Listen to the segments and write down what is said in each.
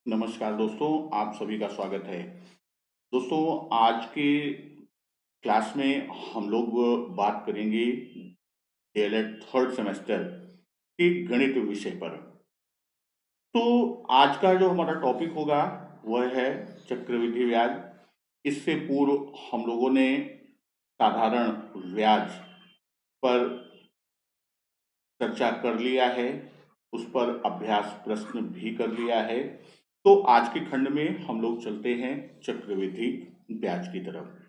नमस्कार दोस्तों, आप सभी का स्वागत है। दोस्तों, आज के क्लास में हम लोग बात करेंगे डीएलएड थर्ड सेमेस्टर के गणित विषय पर। तो आज का जो हमारा टॉपिक होगा वह है चक्रवृद्धि ब्याज। इससे पूर्व हम लोगों ने साधारण ब्याज पर चर्चा कर लिया है, उस पर अभ्यास प्रश्न भी कर लिया है। तो आज के खंड में हम लोग चलते हैं चक्रवृद्धि ब्याज की तरफ।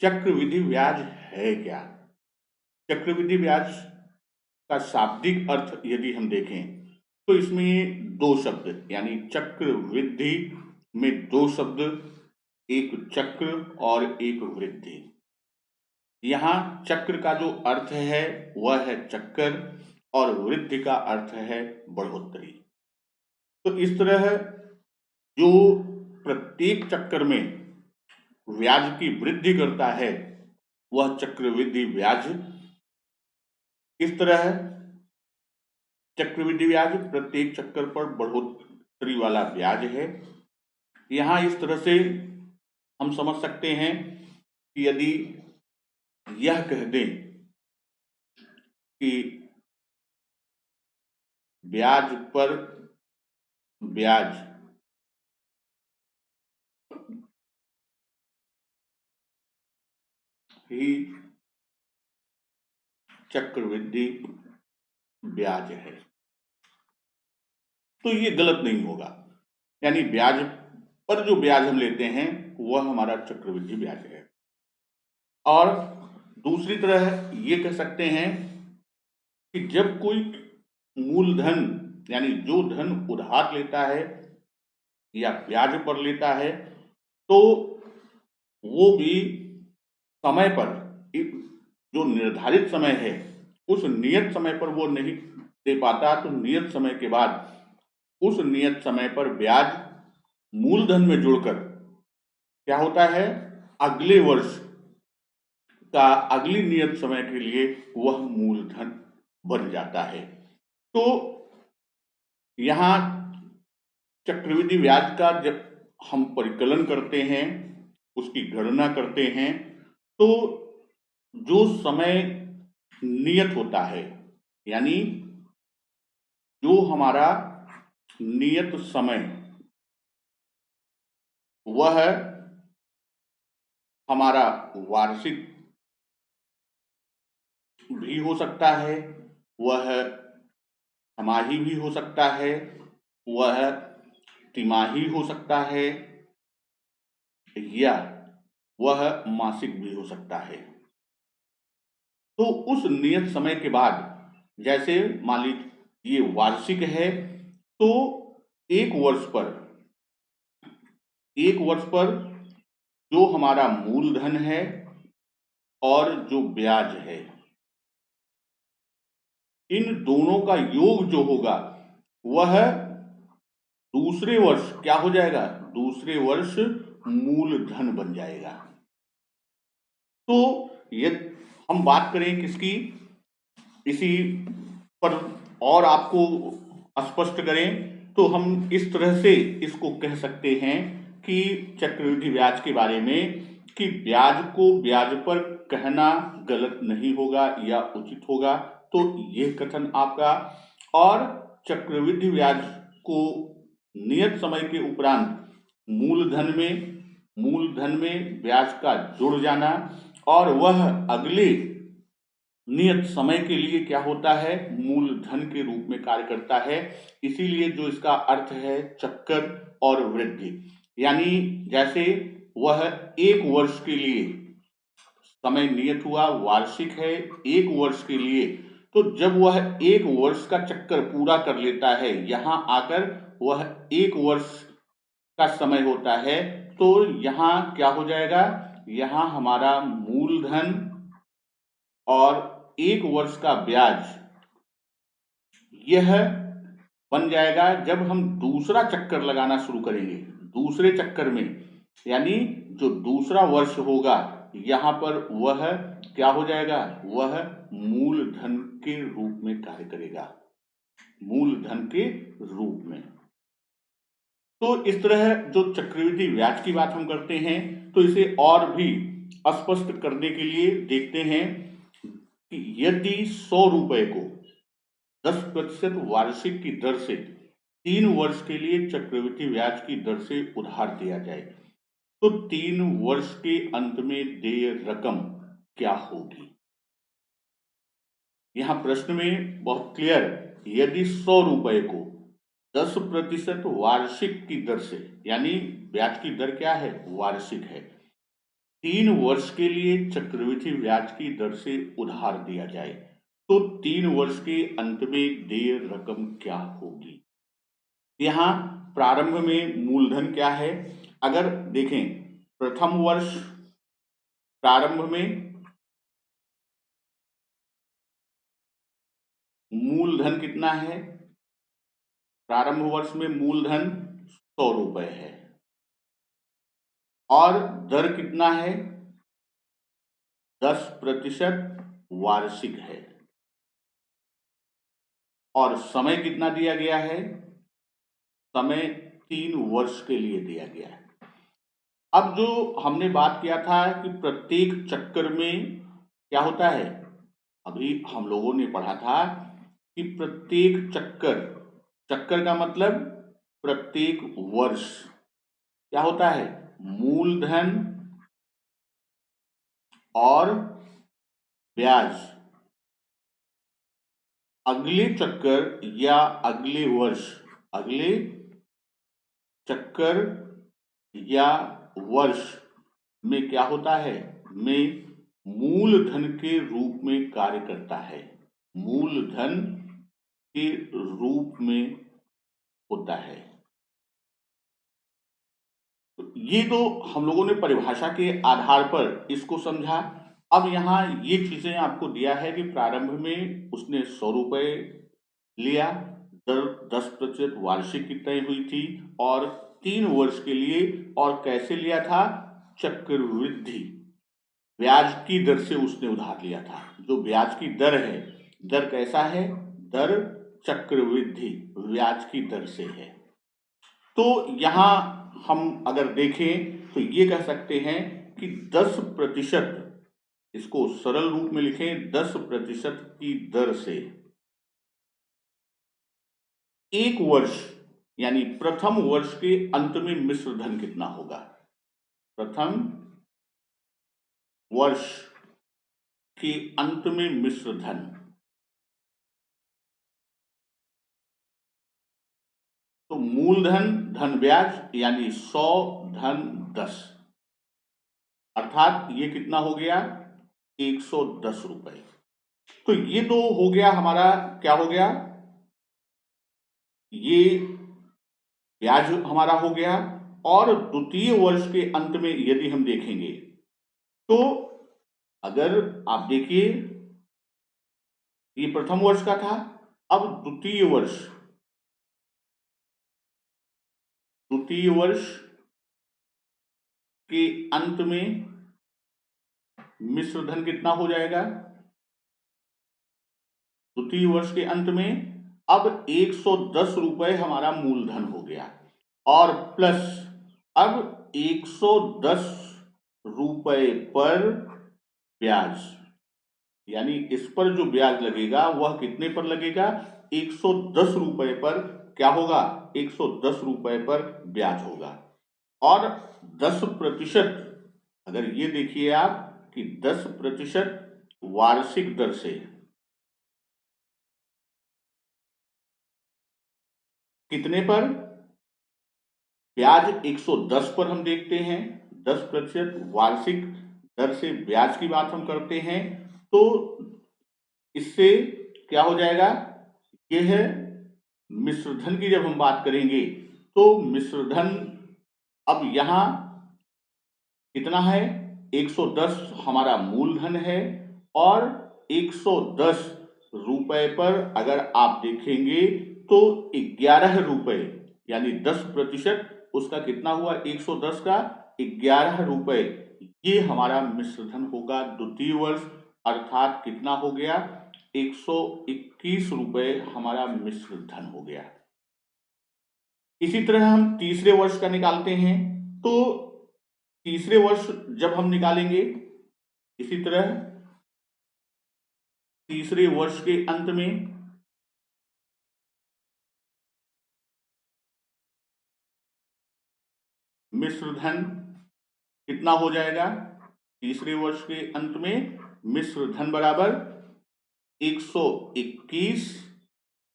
चक्रवृद्धि ब्याज है क्या? चक्रवृद्धि ब्याज का शाब्दिक अर्थ यदि हम देखें तो इसमें दो शब्द यानी चक्रवृद्धि में दो शब्द, एक चक्र और एक वृद्धि। यहाँ चक्र का जो अर्थ है वह है चक्कर और वृद्धि का अर्थ है बढ़ोतरी। तो इस तरह जो प्रत्येक चक्कर में ब्याज की वृद्धि करता है वह चक्रवृद्धि ब्याज। इस तरह चक्रवृद्धि ब्याज प्रत्येक चक्कर पर बढ़ोतरी वाला ब्याज है। यहाँ इस तरह से हम समझ सकते हैं कि यदि यह कह दें कि ब्याज पर ब्याज ही चक्रवृद्धि ब्याज है, तो ये गलत नहीं होगा। यानी ब्याज पर जो ब्याज हम लेते हैं वह हमारा चक्रवृद्धि ब्याज है। और दूसरी तरह ये कह सकते हैं कि जब कोई मूलधन यानी जो धन उधार लेता है या ब्याज पर लेता है तो वो भी समय पर, जो निर्धारित समय है उस नियत समय पर वो नहीं दे पाता, तो नियत समय के बाद उस नियत समय पर ब्याज मूलधन में जुड़कर क्या होता है, अगले वर्ष का अगली नियत समय के लिए वह मूलधन बन जाता है। तो यहाँ चक्रवृद्धि ब्याज का जब हम परिकलन करते हैं, उसकी गणना करते हैं, तो जो समय नियत होता है यानी जो हमारा नियत समय वह हमारा वार्षिक भी हो सकता है, वह छमाही भी हो सकता है, वह तिमाही हो सकता है या वह मासिक भी हो सकता है। तो उस नियत समय के बाद, जैसे मान लीजिए ये वार्षिक है, तो एक वर्ष पर जो हमारा मूलधन है और जो ब्याज है, इन दोनों का योग जो होगा वह दूसरे वर्ष क्या हो जाएगा, दूसरे वर्ष मूलधन बन जाएगा। तो ये हम बात करें किसकी, इसी पर और आपको स्पष्ट करें तो हम इस तरह से इसको कह सकते हैं कि चक्रवृद्धि ब्याज के बारे में कि ब्याज को ब्याज पर कहना गलत नहीं होगा या उचित होगा। तो यह कथन आपका, और चक्रवृद्धि ब्याज को नियत समय के उपरांत मूलधन में ब्याज का जुड़ जाना और वह अगले नियत समय के लिए क्या होता है, मूलधन के रूप में कार्य करता है। इसीलिए जो इसका अर्थ है चक्कर और वृद्धि, यानी जैसे वह एक वर्ष के लिए समय नियत हुआ, वार्षिक है एक वर्ष के लिए, तो जब वह एक वर्ष का चक्कर पूरा कर लेता है, यहां आकर वह एक वर्ष का समय होता है, तो यहां क्या हो जाएगा, यहां हमारा मूलधन और एक वर्ष का ब्याज यह बन जाएगा जब हम दूसरा चक्कर लगाना शुरू करेंगे। दूसरे चक्कर में यानी जो दूसरा वर्ष होगा यहाँ पर वह क्या हो जाएगा, वह मूलधन के रूप में कार्य करेगा, मूलधन के रूप में। तो इस तरह जो चक्रवृद्धि ब्याज की बात हम करते हैं, तो इसे और भी स्पष्ट करने के लिए देखते हैं कि यदि 100 रुपए को 10% वार्षिक की दर से 3 वर्ष के लिए चक्रवृद्धि ब्याज की दर से उधार दिया जाए, तो 3 वर्ष के अंत में देय रकम क्या होगी। यहां प्रश्न में बहुत क्लियर, यदि 100 रुपए को 10% वार्षिक की दर से, यानी ब्याज की दर क्या है, वार्षिक है, 3 वर्ष के लिए चक्रवृद्धि ब्याज की दर से उधार दिया जाए, तो 3 वर्ष के अंत में देय रकम क्या होगी। यहां प्रारंभ में मूलधन क्या है, अगर देखें प्रथम वर्ष प्रारंभ में मूलधन कितना है, प्रारंभ वर्ष में मूलधन 100 रुपए है और दर कितना है, 10% वार्षिक है और समय कितना दिया गया है, समय 3 वर्ष के लिए दिया गया है। अब जो हमने बात किया था कि प्रत्येक चक्कर में क्या होता है, अभी हम लोगों ने पढ़ा था कि प्रत्येक चक्कर, चक्कर का मतलब प्रत्येक वर्ष क्या होता है, मूलधन और ब्याज अगले चक्कर या अगले वर्ष, अगले चक्कर या वर्ष में क्या होता है, में मूलधन के रूप में कार्य करता है, मूलधन के रूप में होता है। तो ये तो हम लोगों ने परिभाषा के आधार पर इसको समझा। अब यहाँ ये चीजें आपको दिया है कि प्रारंभ में उसने 100 रुपए लिया, दर 10% वार्षिक की तय हुई थी और 3 वर्ष के लिए, और कैसे लिया था, चक्रवृद्धि ब्याज की दर से उसने उधार लिया था। जो ब्याज की दर है, दर कैसा है, दर चक्रवृद्धि ब्याज की दर से है। तो यहां हम अगर देखें तो ये कह सकते हैं कि 10%, इसको सरल रूप में लिखें, 10% की दर से 1 वर्ष यानी प्रथम वर्ष के अंत में मिश्र धन कितना होगा, प्रथम वर्ष के अंत में मिश्र धन, तो मूलधन धन ब्याज यानी 100 धन 10, अर्थात ये कितना हो गया, 110 रुपए। तो ये तो हो गया हमारा, क्या हो गया, ये ब्याज हमारा हो गया। और द्वितीय वर्ष के अंत में यदि हम देखेंगे तो अगर आप देखिए ये प्रथम वर्ष का था, अब द्वितीय वर्ष के अंत में मिश्र धन कितना हो जाएगा, द्वितीय वर्ष के अंत में अब 110 रुपए हमारा मूलधन हो गया और प्लस अब 110 रुपए पर ब्याज, यानी इस पर जो ब्याज लगेगा वह कितने पर लगेगा, 110 रुपए पर क्या होगा, 110 रुपए पर ब्याज होगा। और 10%, अगर ये देखिए आप कि 10% वार्षिक दर से कितने पर, ब्याज 110 पर हम देखते हैं, 10% वार्षिक दर से ब्याज की बात हम करते हैं, तो इससे क्या हो जाएगा, यह है मिश्रधन की जब हम बात करेंगे तो मिश्रधन अब यहां कितना है, 110 हमारा मूलधन है और 110 रुपए पर अगर आप देखेंगे तो 11 रुपए, यानी 10% उसका कितना हुआ, 110 का 11 रुपए, ये हमारा मिश्रधन होगा द्वितीय वर्ष, अर्थात कितना हो गया, 121 रुपए हमारा मिश्रधन हो गया। इसी तरह हम तीसरे वर्ष का निकालते हैं, तो तीसरे वर्ष जब हम निकालेंगे, इसी तरह तीसरे वर्ष के अंत में मिश्र धन कितना हो जाएगा? तीसरे वर्ष के अंत में मिश्र धन बराबर 121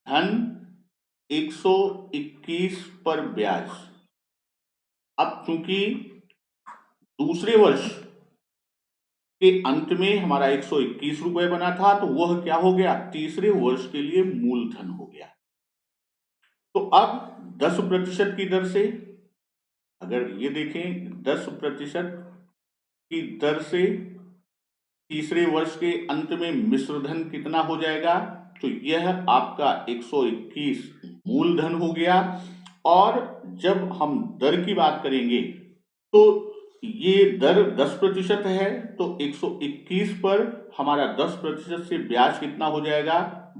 धन 121 पर ब्याज। अब चूंकि दूसरे वर्ष के अंत में हमारा 121 रुपए बना था, तो वह क्या हो गया? तीसरे वर्ष के लिए मूलधन हो गया। तो अब 10% की दर से, अगर ये देखें 10% की दर से तीसरे वर्ष के अंत में मिश्रधन कितना हो जाएगा? तो यह आपका 121 मूलधन हो गया। और जब हम दर की बात करेंगे तो ये दर 10% है, तो 121 पर हमारा 10% से ब्याज कितना हो जाएगा?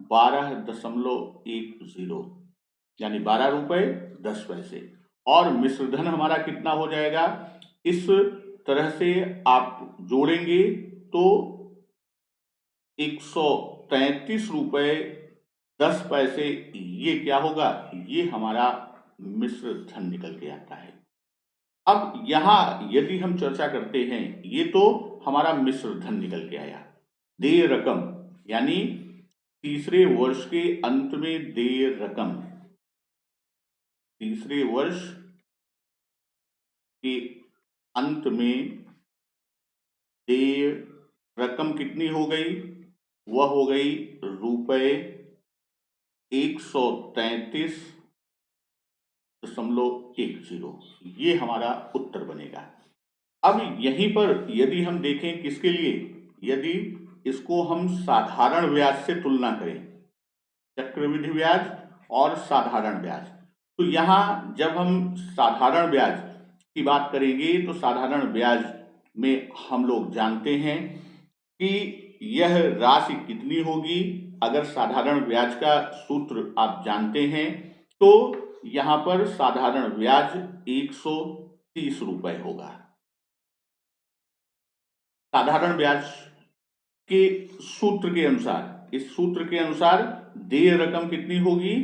12.10, यानी 12 रुपए 10 पैसे। और मिश्रधन हमारा कितना हो जाएगा? इस तरह से आप जोड़ेंगे तो 133 रुपए 10 पैसे, ये क्या होगा? ये हमारा मिश्र धन निकल के आता है। अब यहां यदि हम चर्चा करते हैं, ये तो हमारा मिश्र धन निकल के आया। देय रकम, यानी तीसरे वर्ष के अंत में देय रकम, तीसरे वर्ष के अंत में देय रकम कितनी हो गई? वह हो गई रुपए 133.10। ये हमारा उत्तर बनेगा। अब यहीं पर यदि हम देखें किसके लिए, यदि इसको हम साधारण ब्याज से तुलना करें, चक्रवृद्धि ब्याज और साधारण ब्याज, तो यहां जब हम साधारण ब्याज की बात करेंगे तो साधारण ब्याज में हम लोग जानते हैं कि यह राशि कितनी होगी। अगर साधारण ब्याज का सूत्र आप जानते हैं तो यहां पर साधारण ब्याज 130 रुपए होगा। साधारण ब्याज के सूत्र के अनुसार, इस सूत्र के अनुसार देय रकम कितनी होगी?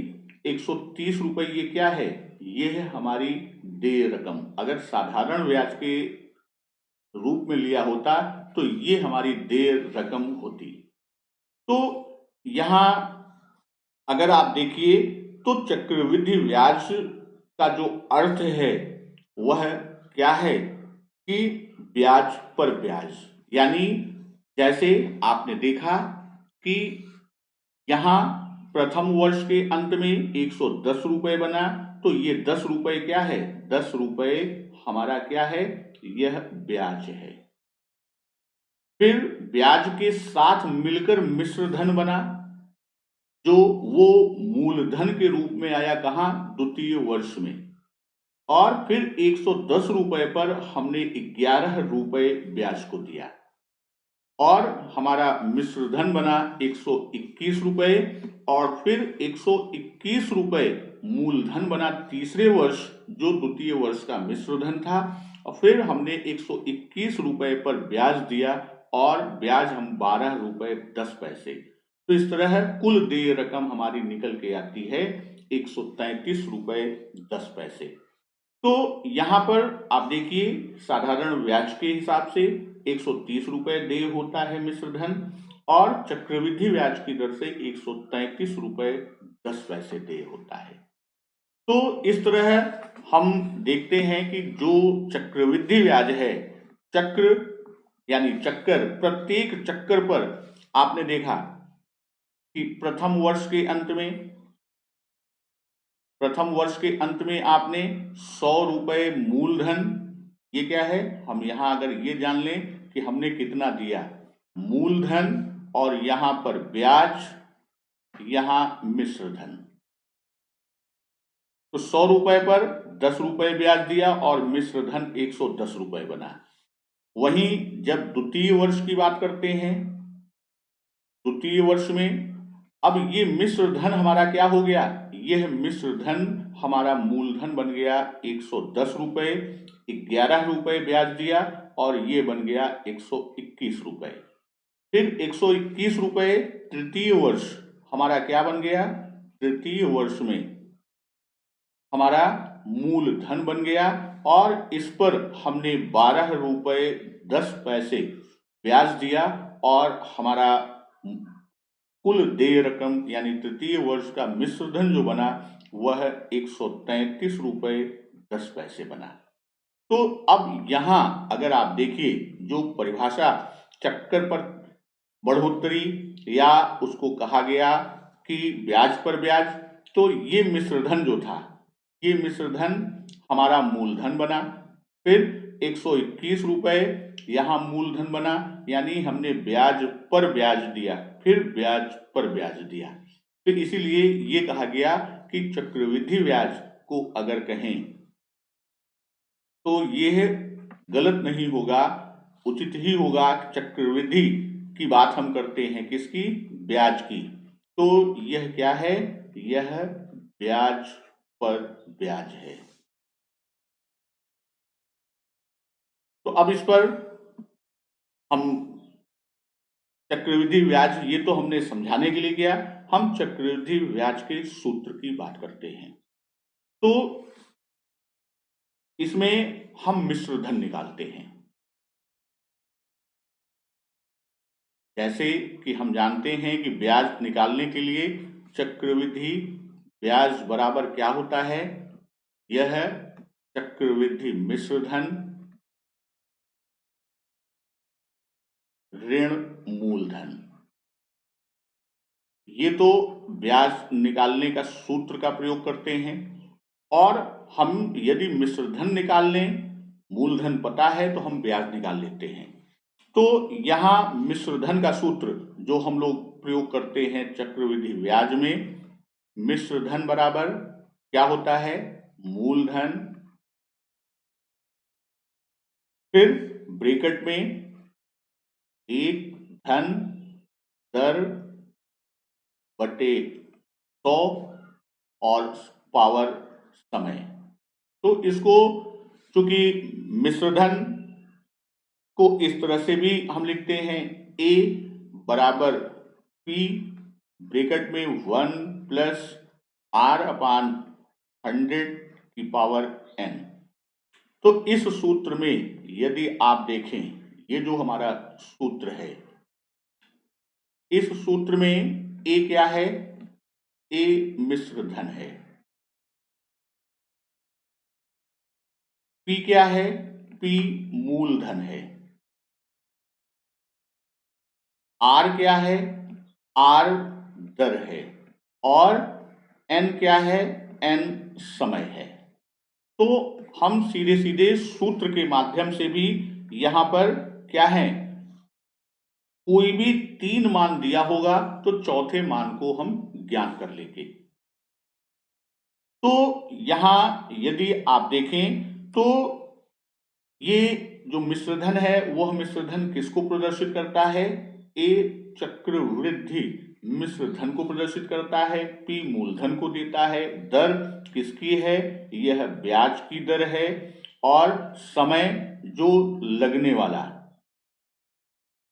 130 रुपए। ये क्या है? ये है हमारी देय रकम। अगर साधारण ब्याज के रूप में लिया होता तो ये हमारी देय रकम होती। तो यहां अगर आप देखिए तो चक्रवृद्धि ब्याज का जो अर्थ है वह क्या है कि ब्याज पर ब्याज, यानी जैसे आपने देखा कि यहां प्रथम वर्ष के अंत में 110 रुपए बना, तो ये 10 रुपए क्या है? 10 रुपए हमारा क्या है? यह ब्याज है। फिर ब्याज के साथ मिलकर मिश्र धन बना, जो वो मूलधन के रूप में आया कहां? द्वितीय वर्ष में। और फिर 110 रुपए पर हमने 11 रुपए ब्याज को दिया और हमारा मिश्र धन बना 121 रुपए। और फिर 121 रुपए मूलधन बना तीसरे वर्ष, जो द्वितीय वर्ष का मिश्र धन था। और फिर हमने 121 रुपए पर ब्याज दिया और ब्याज हम 12 रुपए 10 पैसे। तो इस तरह कुल देय रकम हमारी निकल के आती है 133 रुपए 10 पैसे। तो यहां पर आप देखिए साधारण ब्याज के हिसाब से 130 रुपए देय होता है मिश्र धन, और चक्रवृद्धि ब्याज की दर से 133 रुपए 10 पैसे देय होता है। तो इस तरह हम देखते हैं कि जो चक्रवृद्धि ब्याज है, चक्र यानी चक्कर, प्रत्येक चक्कर पर आपने देखा कि प्रथम वर्ष के अंत में आपने 100 रुपए मूलधन, ये क्या है? हम यहां अगर ये जान लें कि हमने कितना दिया मूलधन और यहां पर ब्याज, यहां मिश्र धन, तो 100 रुपए पर 10 रुपए ब्याज दिया और मिश्र धन 110 रुपए बना। वहीं जब द्वितीय वर्ष की बात करते हैं, द्वितीय वर्ष में अब ये मिश्र धन हमारा क्या हो गया? यह मिश्र धन हमारा मूलधन बन गया 110 रुपये, 11 रुपये ब्याज दिया और ये बन गया 121 रुपये। फिर 121 रुपये तृतीय वर्ष हमारा क्या बन गया, तृतीय वर्ष में हमारा मूलधन बन गया और इस पर हमने 12 रुपये 10 पैसे ब्याज दिया और हमारा कुल देय रकम यानी तृतीय वर्ष का मिश्रधन जो बना वह 133 रुपये 10 पैसे बना। तो अब यहां अगर आप देखिए जो परिभाषा चक्कर पर बढ़ोतरी या उसको कहा गया कि ब्याज पर ब्याज, तो ये मिश्रधन जो था, ये मिश्रधन हमारा मूलधन बना। फिर 121 रुपये यहाँ मूलधन बना, यानी हमने ब्याज पर ब्याज दिया, फिर ब्याज पर ब्याज दिया। फिर इसीलिए ये कहा गया कि चक्रवृद्धि ब्याज को अगर कहें तो यह गलत नहीं होगा, उचित ही होगा। चक्रवृद्धि की बात हम करते हैं किसकी, ब्याज की। तो यह क्या है, यह ब्याज पर ब्याज है। तो अब इस पर हम चक्रवृद्धि ब्याज, ये तो हमने समझाने के लिए किया, हम चक्रवृद्धि ब्याज के सूत्र की बात करते हैं। तो इसमें हम मिश्रधन निकालते हैं। जैसे कि हम जानते हैं कि ब्याज निकालने के लिए चक्रवृद्धि ब्याज बराबर क्या होता है, यह है चक्रवृद्धि मिश्रधन ऋण मूलधन। ये तो ब्याज निकालने का सूत्र का प्रयोग करते हैं। और हम यदि मिश्रधन निकाल लें, मूलधन पता है तो हम ब्याज निकाल लेते हैं। तो यहाँ मिश्रधन का सूत्र जो हम लोग प्रयोग करते हैं चक्रवृद्धि ब्याज में, मिश्रधन बराबर क्या होता है, मूलधन, फिर ब्रैकेट में एक धन दर बटे 100 और पावर समय। तो इसको चूंकि मिश्रधन को इस तरह से भी हम लिखते हैं, A बराबर P ब्रैकेट में 1 प्लस R/100 की पावर n। तो इस सूत्र में यदि आप देखें, ये जो हमारा सूत्र है, इस सूत्र में A क्या है, A मिश्रधन है, P क्या है, P मूलधन है, R क्या है, R दर है और N क्या है, N समय है। तो हम सीधे सीधे सूत्र के माध्यम से भी यहां पर क्या है, कोई भी 3 मान दिया होगा तो चौथे मान को हम ज्ञात कर लेंगे। तो यहां यदि आप देखें तो ये जो मिश्रधन है वह मिश्रधन किसको प्रदर्शित करता है, ए चक्रवृद्धि मिश्रधन को प्रदर्शित करता है, पी मूलधन को देता है, दर किसकी है, यह ब्याज की दर है और समय जो लगने वाला,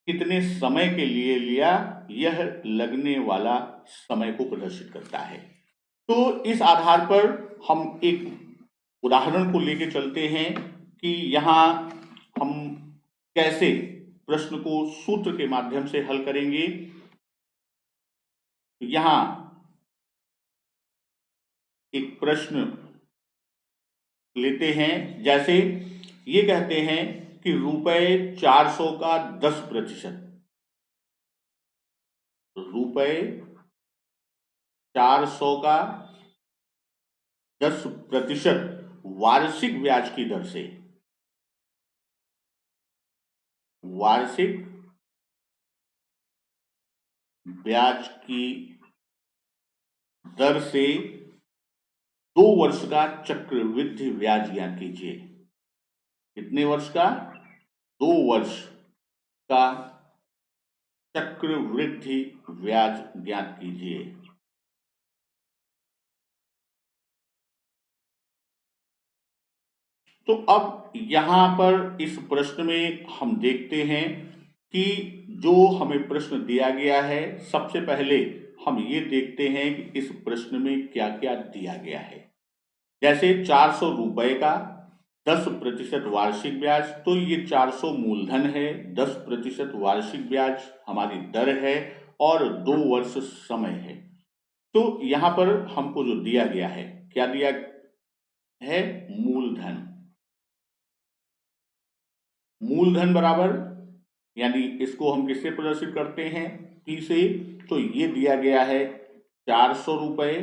कितने समय के लिए लिया, यह लगने वाला समय को प्रदर्शित करता है। तो इस आधार पर हम एक उदाहरण को लेके चलते हैं कि यहाँ हम कैसे प्रश्न को सूत्र के माध्यम से हल करेंगे। यहाँ एक प्रश्न लेते हैं, जैसे ये कहते हैं कि ₹400 का 10%, ₹400 का 10% वार्षिक ब्याज की दर से, वार्षिक ब्याज की दर से 2 वर्ष का चक्रवृद्धि ब्याज ज्ञात कीजिए। कितने वर्ष का, 2 वर्ष का चक्रवृद्धि ब्याज ज्ञात कीजिए। तो अब यहाँ पर इस प्रश्न में हम देखते हैं कि जो हमें प्रश्न दिया गया है, सबसे पहले हम ये देखते हैं कि इस प्रश्न में क्या क्या दिया गया है। जैसे 400 रुपए का 10% वार्षिक ब्याज, तो ये 400 मूलधन है, 10% वार्षिक ब्याज हमारी दर है और 2 वर्ष समय है। तो यहाँ पर हमको जो दिया गया है, क्या दिया है? मूलधन। मूलधन बराबर, यानी इसको हम किससे प्रदर्शित करते हैं? P से। तो ये दिया गया है 400 रुपए,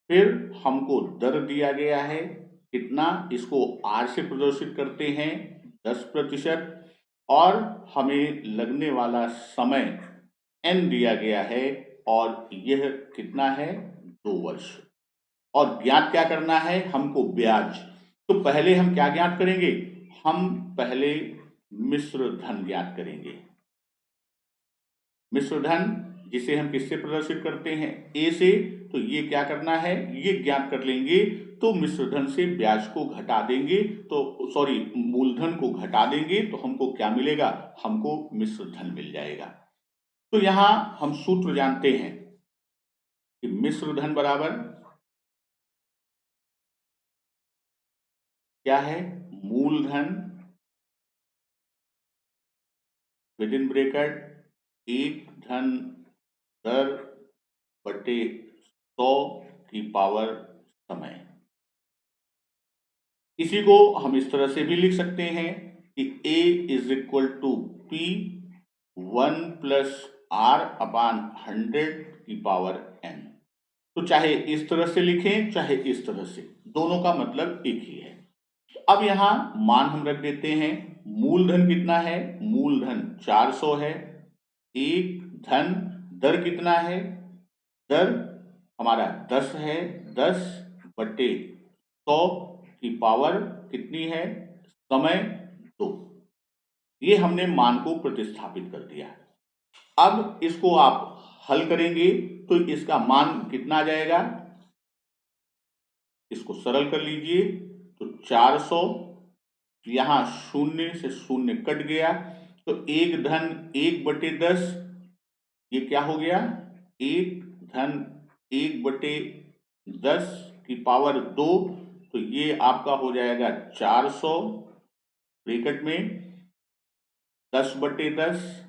फिर हमको दर दिया गया है कितना, इसको R से प्रदर्शित करते हैं 10%, और हमें लगने वाला समय N दिया गया है और यह कितना है? 2 वर्ष। और ज्ञात क्या करना है हमको? ब्याज। तो पहले हम क्या ज्ञात करेंगे? हम पहले मिश्र धन ज्ञात करेंगे। मिश्र धन जिसे हम किससे प्रदर्शित करते हैं? ए से। तो ये क्या करना है? ये ज्ञात कर लेंगे। तो मिश्र धन से ब्याज को घटा देंगे, तो सॉरी मूलधन को घटा देंगे, तो हमको क्या मिलेगा? हमको मिश्र धन मिल जाएगा। तो यहां हम सूत्र जानते हैं कि मिश्र धन बराबर क्या है? मूलधन विद इन ब्रेकेट एक धन दर बटे 100 की पावर समय। इसी को हम इस तरह से भी लिख सकते हैं कि A is equal to P 1 plus R upon 100 की पावर N। तो चाहे इस तरह से लिखें चाहे इस तरह से, दोनों का मतलब एक ही है। अब यहां मान हम रख देते हैं। मूलधन कितना है? मूलधन 400 है। एक धन दर कितना है? दर हमारा 10 है। 10 बटे 100 की पावर कितनी है? समय 2। ये हमने मान को प्रतिस्थापित कर दिया। अब इसको आप हल करेंगे तो इसका मान कितना आ जाएगा? इसको सरल कर लीजिए। तो 400, यहां शून्य से शून्य कट गया, तो एक धन 1/10, ये क्या हो गया? एक धन 1/10 की पावर 2। तो ये आपका हो जाएगा 400 ब्रैकेट में 10/10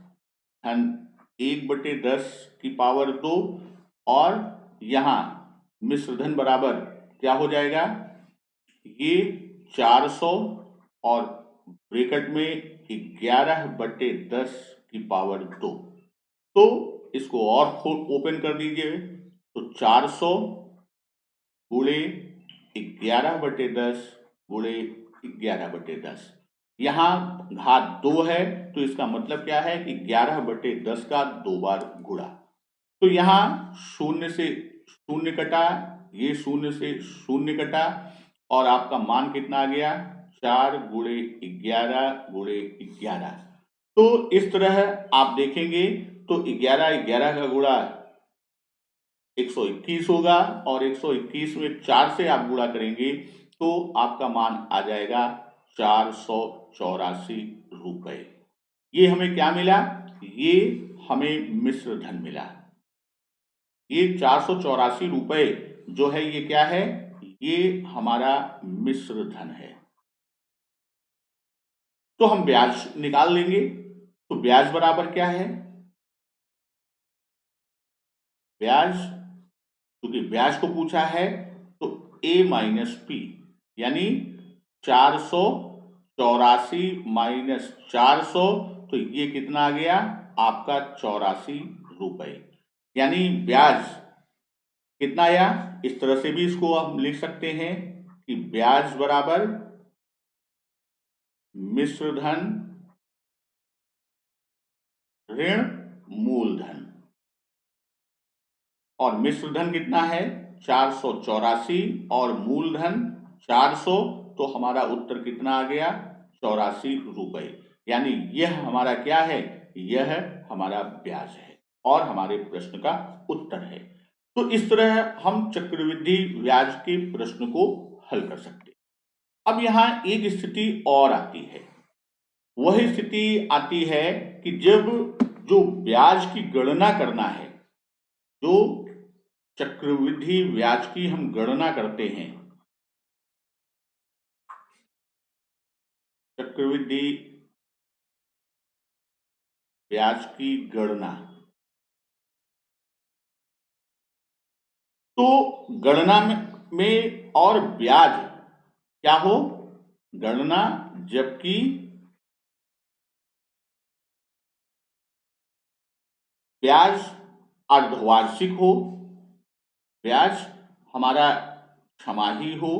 धन 1/10 की पावर 2, और यहां मिश्र धन बराबर क्या हो जाएगा? ये 400 और ब्रैकेट में 11/10 की पावर 2। तो इसको और ओपन कर दीजिए। तो 400 गुणे 11/10 गुणे 11/10, यहाँ घात 2 है, तो इसका मतलब क्या है कि 11/10 का 2 बार गुणा। तो यहाँ शून्य से शून्य कटा, ये शून्य से शून्य कटा, और आपका मान कितना आ गया? 4 गुणे 11 गुणे 11। तो इस तरह आप देखेंगे तो 11 का गुणा 121 होगा, और 121 में 4 से आप गुणा करेंगे तो आपका मान आ जाएगा 484 रुपए। ये हमें क्या मिला? ये हमें मिश्र धन मिला। ये 484 रुपए जो है ये क्या है? ये हमारा मिश्र धन है। तो हम ब्याज निकाल लेंगे। तो ब्याज बराबर क्या है? ब्याज, क्योंकि ब्याज को पूछा है तो A माइनस P, यानी 484 माइनस 400, तो ये कितना आ गया? आपका 84 रुपए। यानी ब्याज कितना आया? इस तरह से भी इसको हम लिख सकते हैं कि ब्याज बराबर मिश्र धन ऋण मूलधन। और मिश्र धन कितना है? 484 और मूलधन 400, तो हमारा उत्तर कितना आ गया? 84 रुपए। यानी यह हमारा क्या है? यह हमारा ब्याज है और हमारे प्रश्न का उत्तर है। तो इस तरह हम चक्रवृद्धि ब्याज के प्रश्न को हल कर सकते हैं। अब यहाँ एक स्थिति और आती है, वह स्थिति आती है कि जब जो ब्याज की गणना करना है, जो चक्रवृद्धि ब्याज की हम गणना करते हैं, चक्रवृद्धि ब्याज की गणना, तो गणना में और ब्याज क्या हो, गणना जबकि ब्याज अर्धवार्षिक हो, ब्याज हमारा छमाही हो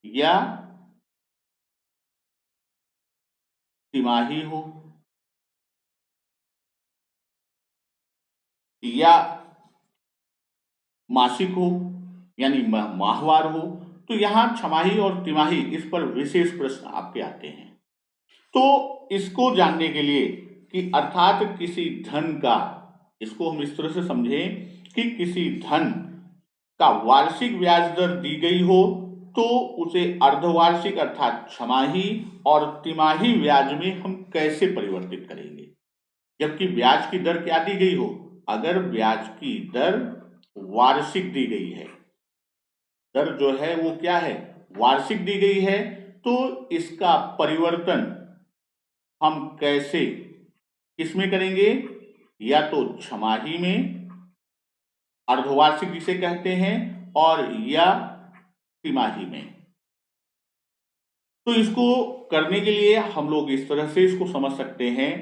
या तिमाही हो या मासिक हो यानी माहवार हो, तो यहाँ छमाही और तिमाही इस पर विशेष प्रश्न आपके आते हैं। तो इसको जानने के लिए कि अर्थात किसी धन का, इसको हम इस तरह से समझें कि किसी धन का वार्षिक ब्याज दर दी गई हो तो उसे अर्धवार्षिक अर्थात छमाही और तिमाही ब्याज में हम कैसे परिवर्तित करेंगे, जबकि ब्याज की दर क्या दी गई हो। अगर ब्याज की दर वार्षिक दी गई है, दर जो है वो क्या है, वार्षिक दी गई है, तो इसका परिवर्तन हम कैसे किसमें करेंगे, या तो छमाही में, अर्धवार्षिक जिसे कहते हैं, और या तिमाही में। तो इसको करने के लिए हम लोग इस तरह से इसको समझ सकते हैं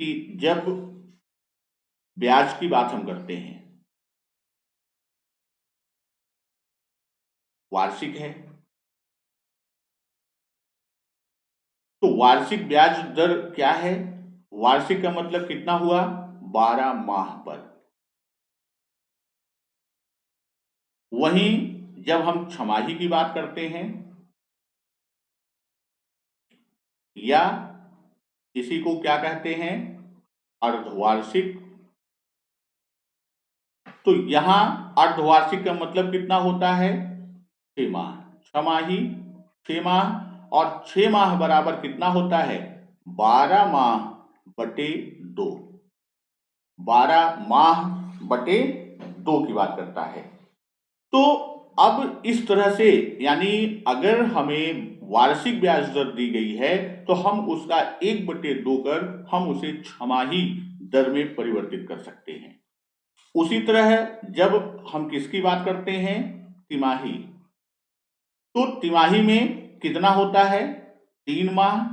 कि जब ब्याज की बात हम करते हैं, वार्षिक है, तो वार्षिक ब्याज दर क्या है, वार्षिक का मतलब कितना हुआ, 12 माह पर। वहीं जब हम छमाही की बात करते हैं या इसी को क्या कहते हैं, अर्धवार्षिक, तो यहां अर्धवार्षिक का मतलब कितना होता है, 6 माह, छमाही 6 माह, और 6 माह बराबर कितना होता है, 12 माह बटे 2, 12 माह बटे 2 की बात करता है। तो अब इस तरह से, यानी अगर हमें वार्षिक ब्याज दर दी गई है तो हम उसका 1/2 कर हम उसे छमाही दर में परिवर्तित कर सकते हैं। उसी तरह जब हम किसकी बात करते हैं, तिमाही, तो तिमाही में कितना होता है, 3 माह,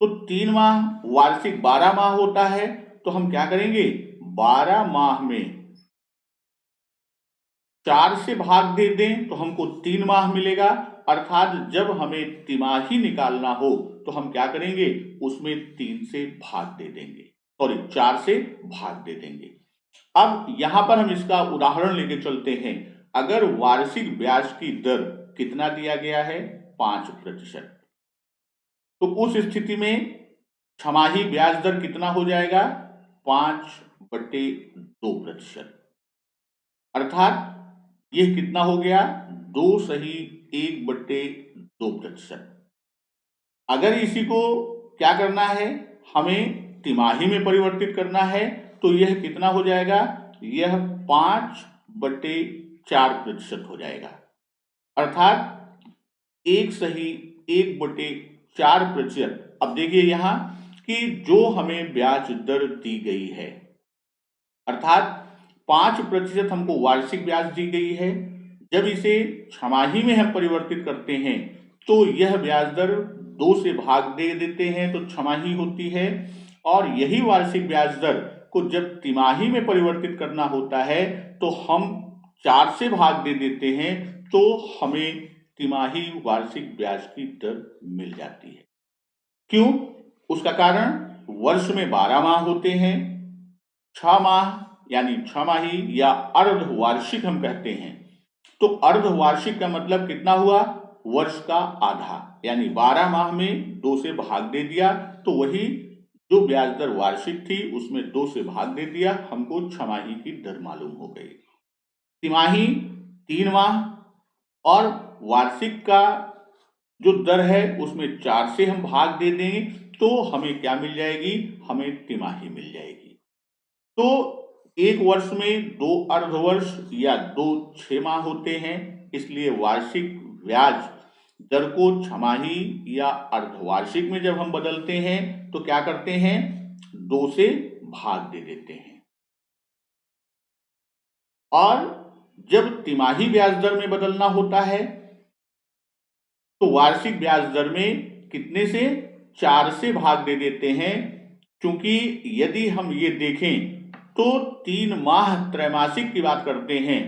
तो 3 माह वार्षिक 12 माह होता है, तो हम क्या करेंगे, 12 माह में 4 से भाग दे दें तो हमको 3 माह मिलेगा, अर्थात जब हमें तिमाही निकालना हो तो हम क्या करेंगे, उसमें 3 से भाग दे देंगे, सॉरी 4 से भाग दे देंगे। अब यहां पर हम इसका उदाहरण लेके चलते हैं। अगर वार्षिक ब्याज की दर कितना दिया गया है, 5%, तो उस स्थिति में छमाही ब्याज दर कितना हो जाएगा, 5/2%, अर्थात ये कितना हो गया, 2 सही 1/2%। अगर इसी को क्या करना है, हमें तिमाही में परिवर्तित करना है, तो यह कितना हो जाएगा, यह 5/4% हो जाएगा, अर्थात 1 सही 1/4%। अब देखिए यहां कि जो हमें ब्याज दर दी गई है, अर्थात 5% हमको वार्षिक ब्याज दी गई है, जब इसे छमाही में हम परिवर्तित करते हैं तो यह ब्याज दर 2 से भाग दे देते हैं तो छमाही होती है, और यही वार्षिक ब्याज दर को जब तिमाही में परिवर्तित करना होता है तो हम 4 से भाग दे देते हैं, तो हमें तिमाही वार्षिक ब्याज की दर मिल जाती है। क्यों, उसका कारण वर्ष में 12 माह होते हैं, 6 माह यानी छमाही या अर्धवार्षिक हम कहते हैं, तो अर्धवार्षिक का मतलब कितना हुआ, वर्ष का आधा, यानी 12 माह में 2 से भाग दे दिया, तो वही जो ब्याज दर वार्षिक थी उसमें 2 से भाग दे दिया, हमको छमाही की दर मालूम हो गई। तिमाही 3 माह और वार्षिक का जो दर है उसमें 4 से हम भाग दे देंगे तो हमें क्या मिल जाएगी, हमें तिमाही मिल जाएगी। तो एक वर्ष में 2 अर्धवर्ष या 2 6 माह होते हैं, इसलिए वार्षिक ब्याज दर को छमाही या अर्धवार्षिक में जब हम बदलते हैं तो क्या करते हैं, 2 से भाग दे देते हैं। और जब तिमाही ब्याज दर में बदलना होता है तो वार्षिक ब्याज दर में कितने से, 4 से भाग दे देते हैं, क्योंकि यदि हम ये देखें तो 3 माह त्रैमासिक की बात करते हैं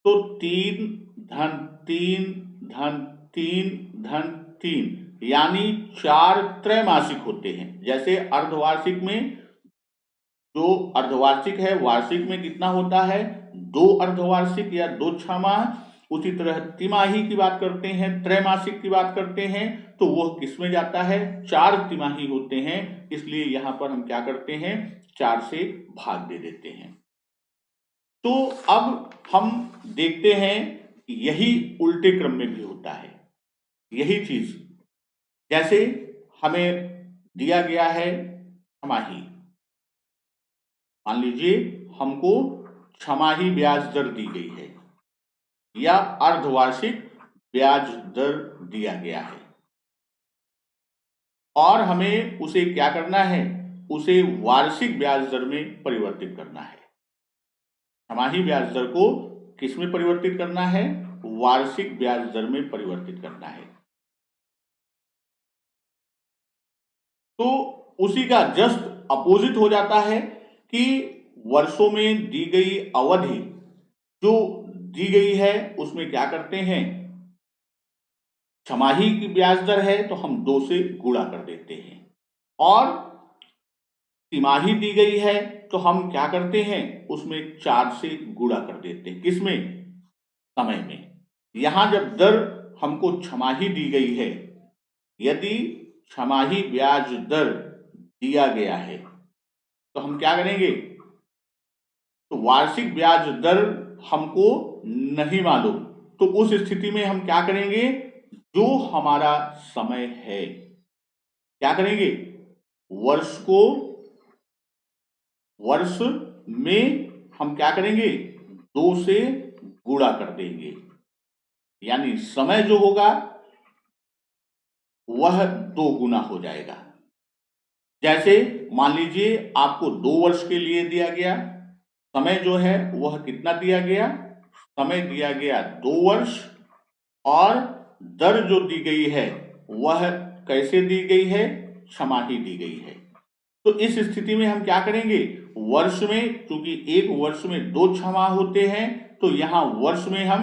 तो 3 धन 3 धन 3 धन 3 यानी 4 त्रैमासिक होते हैं। जैसे अर्धवार्षिक में जो अर्धवार्षिक है, वार्षिक में कितना होता है, 2 अर्धवार्षिक या 2 6 माह। उसी तरह तिमाही की बात करते हैं, त्रैमासिक की बात करते हैं तो वह किस में जाता है, 4 तिमाही होते हैं, इसलिए यहां पर हम क्या करते हैं, 4 से भाग दे देते हैं। तो अब हम देखते हैं यही उल्टे क्रम में भी होता है, यही चीज। जैसे हमें दिया गया है छमाही, मान लीजिए हमको छमाही ब्याज दर दी गई है या अर्धवार्षिक ब्याज दर दिया गया है और हमें उसे क्या करना है, उसे वार्षिक ब्याज दर में परिवर्तित करना है। छमाही ब्याज दर को किस में परिवर्तित करना है, वार्षिक ब्याज दर में परिवर्तित करना है। तो उसी का जस्ट अपोजिट हो जाता है कि वर्षों में दी गई अवधि जो दी गई है उसमें क्या करते हैं, छमाही की ब्याज दर है तो हम 2 से गुणा कर देते हैं, और तिमाही दी गई है तो हम क्या करते हैं, उसमें 4 से गुणा कर देते हैं। किसमें, समय में। यहां जब दर हमको छमाही दी गई है, यदि छमाही ब्याज दर दिया गया है तो हम क्या करेंगे, तो वार्षिक ब्याज दर हमको नहीं मालूम, तो उस स्थिति में हम क्या करेंगे, जो हमारा समय है, क्या करेंगे, वर्ष में हम क्या करेंगे, 2 से गुणा कर देंगे, यानी समय जो होगा वह 2 गुना हो जाएगा। जैसे मान लीजिए आपको 2 वर्ष के लिए दिया गया, समय जो है वह कितना दिया गया, समय दिया गया 2 वर्ष, और दर जो दी गई है वह कैसे दी गई है, छमाही दी गई है। तो इस स्थिति में हम क्या करेंगे, वर्ष में, क्योंकि एक वर्ष में 2 छमाह होते हैं तो यहां वर्ष में हम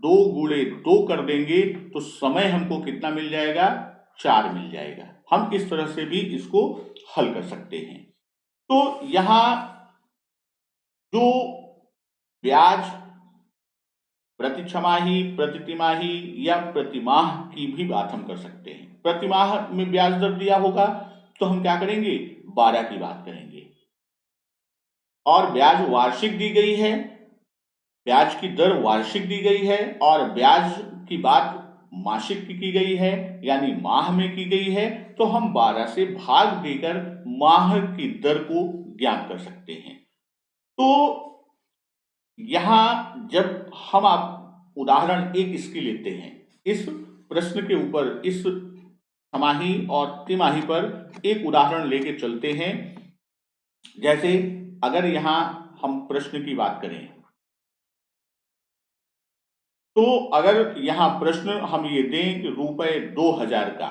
2 गुणे 2 कर देंगे तो समय हमको कितना मिल जाएगा, 4 मिल जाएगा। हम इस तरह से भी इसको हल कर सकते हैं। तो यहां जो ब्याज प्रति छमाही, प्रति तिमाही या प्रति माह की भी बात हम कर सकते हैं। प्रति माह में ब्याज दर दिया होगा तो हम क्या करेंगे, 12 की बात करेंगे, और ब्याज वार्षिक दी गई है, ब्याज की दर वार्षिक दी गई है और ब्याज की बात मासिक की गई है, यानी माह में की गई है, तो हम 12 से भाग देकर माह की दर को ज्ञात कर सकते हैं। तो यहां जब हम आप उदाहरण एक इसकी लेते हैं, इस प्रश्न के ऊपर, इस छमाही और तिमाही पर एक उदाहरण लेके चलते हैं। जैसे अगर यहां हम प्रश्न की बात करें तो अगर यहां प्रश्न हम ये दें कि रुपए 2000 का,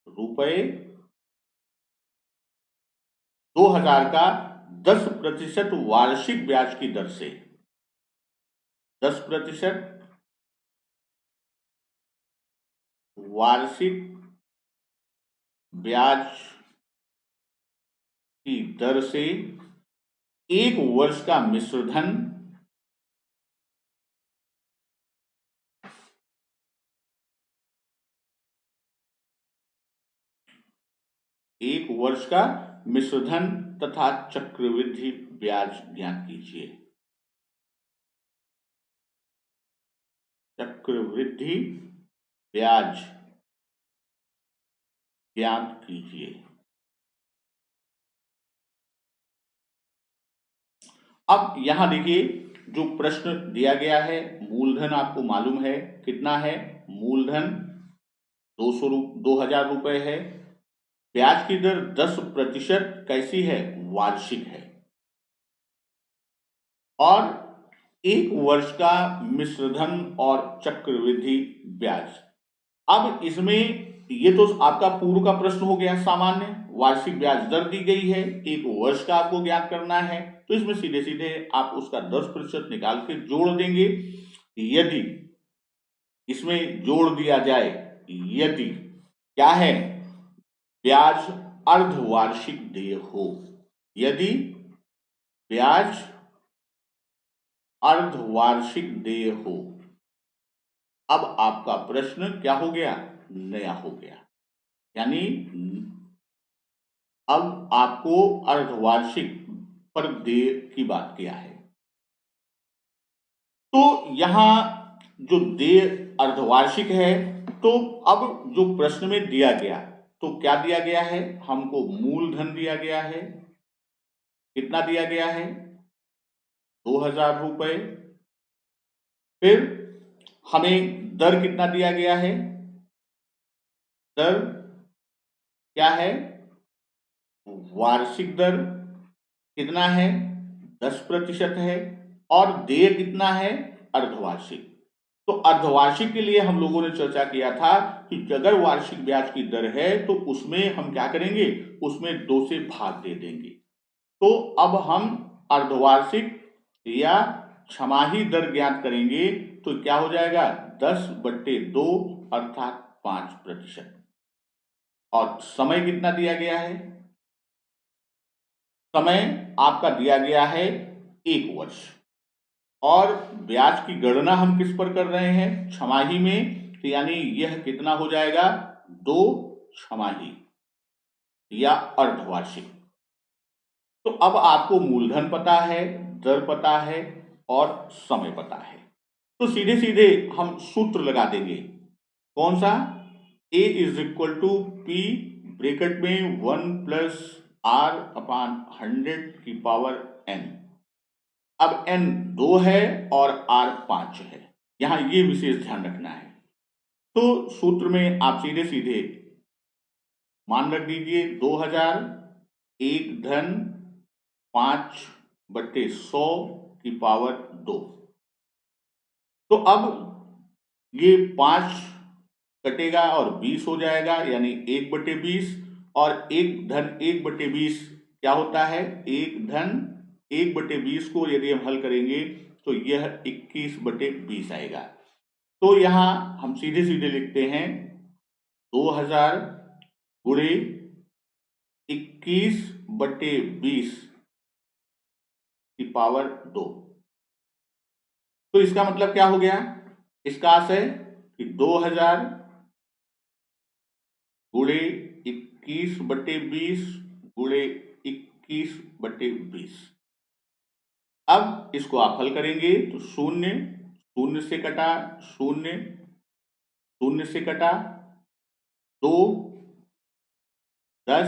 रुपए 2000 का 10% वार्षिक ब्याज की दर से, 10% वार्षिक ब्याज की दर से एक वर्ष का मिश्रधन एक वर्ष का मिश्रधन तथा चक्रवृद्धि ब्याज ज्ञात कीजिए। चक्रवृद्धि ब्याज ज्ञात कीजिए। अब यहां देखिए जो प्रश्न दिया गया है, मूलधन आपको मालूम है कितना है, मूलधन 2000 रुपए है। ब्याज की दर 10% कैसी है, वार्षिक है, और 1 वर्ष का मिश्रधन और चक्रवृद्धि ब्याज। अब इसमें ये तो आपका पूर्व का प्रश्न हो गया सामान्य, वार्षिक ब्याज दर दी गई है, 1 वर्ष का आपको ज्ञात करना है, तो इसमें सीधे सीधे आप उसका 10% निकाल के जोड़ देंगे। यदि इसमें जोड़ दिया जाए, यदि क्या है, ब्याज अर्धवार्षिक देय हो, यदि ब्याज अर्धवार्षिक देय हो, अब आपका प्रश्न क्या हो गया, नया हो गया, यानी अब आपको अर्धवार्षिक पर देय की बात किया है। तो यहां जो देय अर्धवार्षिक है, तो अब जो प्रश्न में दिया गया, तो क्या दिया गया है, हमको मूलधन दिया गया है, कितना दिया गया है, 2000 रुपए। फिर हमें दर कितना दिया गया है, दर क्या है, वार्षिक दर कितना है, 10% है, और देय कितना है, अर्धवार्षिक। तो अर्धवार्षिक के लिए हम लोगों ने चर्चा किया था कि अगर वार्षिक ब्याज की दर है तो उसमें हम क्या करेंगे, उसमें 2 से भाग दे देंगे। तो अब हम अर्धवार्षिक या छमाही दर ज्ञात करेंगे, तो क्या हो जाएगा, 10/2 अर्थात 5%। और समय कितना दिया गया है, समय आपका दिया गया है 1 वर्ष, और ब्याज की गणना हम किस पर कर रहे हैं, छमाही में, तो यानी यह कितना हो जाएगा, 2 छमाही या अर्धवार्षिक। तो अब आपको मूलधन पता है, दर पता है, और समय पता है, तो सीधे सीधे हम सूत्र लगा देंगे, कौन सा, A = P ब्रैकेट में 1+R/100⁴n। अब n 2 है और R 5 है, यहां ये विशेष ध्यान रखना है। तो सूत्र में आप सीधे सीधे मान रख दीजिए, 2000 1 धन 5/100⁴2। तो अब ये 5 कटेगा और 20 हो जाएगा, यानी 1/20, और 1 धन 1/20 क्या होता है, 1 धन 1/20 को यदि हम हल करेंगे तो यह 21/20 आएगा। तो यहां हम सीधे सीधे लिखते हैं 2000 गुणे 21/20⁴2। तो इसका मतलब क्या हो गया, इसका अर्थ है कि 2000 गुणे 21/20 गुणे 21/20। अब इसको आप हल करेंगे तो 0 0 से कटा, 0 0 से कटा, 2 10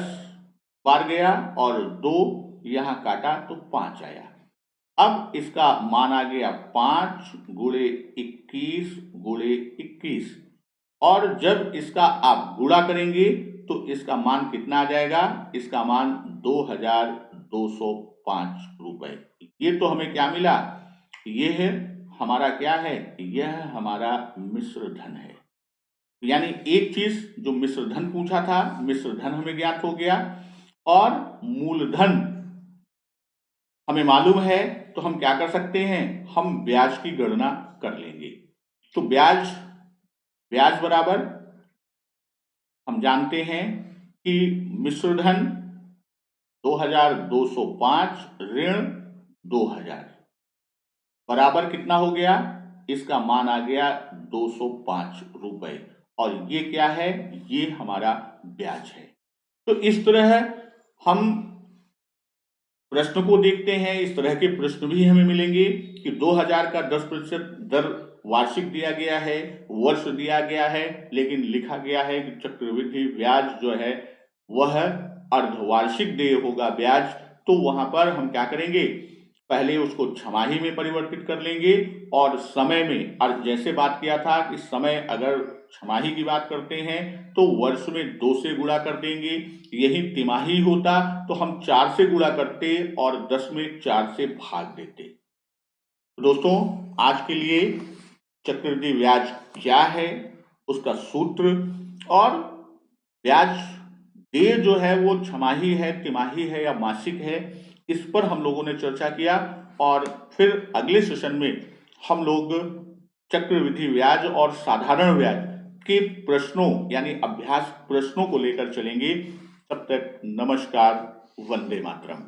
बार गया, और 2 यहां काटा तो 5 आया। अब इसका मान आ गया 5 गुणे 21 गुणे 21, और जब इसका आप गुणा करेंगे तो इसका मान कितना आ जाएगा, इसका मान 2205 रुपए। ये तो हमें क्या मिला, यह हमारा क्या है, यह हमारा मिश्रधन है। यानी एक चीज जो मिश्रधन पूछा था, मिश्रधन हमें ज्ञात हो गया, और मूलधन हमें मालूम है, तो हम क्या कर सकते हैं, हम ब्याज की गणना कर लेंगे। तो ब्याज बराबर हम जानते हैं कि मिश्रधन 2205 ऋण 2000 बराबर कितना हो गया, इसका मान आ गया 205 रुपए, और ये क्या है, ये हमारा ब्याज है। तो इस तरह हम प्रश्न को देखते हैं, इस तरह के प्रश्न भी हमें मिलेंगे कि 2000 का 10% दर वार्षिक दिया गया है, वर्ष दिया गया है, लेकिन लिखा गया है कि चक्रवृद्धि ब्याज जो है वह अर्धवार्षिक देय होगा ब्याज। तो वहां पर हम क्या करेंगे, पहले उसको छमाही में परिवर्तित कर लेंगे और समय में, और जैसे बात किया था कि समय अगर छमाही की बात करते हैं तो वर्ष में 2 से गुणा कर देंगे, यही तिमाही होता तो हम 4 से गुणा करते और 10 में 4 से भाग देते। तो दोस्तों आज के लिए चक्रवृद्धि ब्याज क्या है, उसका सूत्र, और ब्याज देय जो है वो छमाही है, तिमाही है या मासिक है, इस पर हम लोगों ने चर्चा किया। और फिर अगले सेशन में हम लोग चक्रवृद्धि ब्याज और साधारण ब्याज के प्रश्नों यानी अभ्यास प्रश्नों को लेकर चलेंगे। तब तक नमस्कार, वंदे मातरम।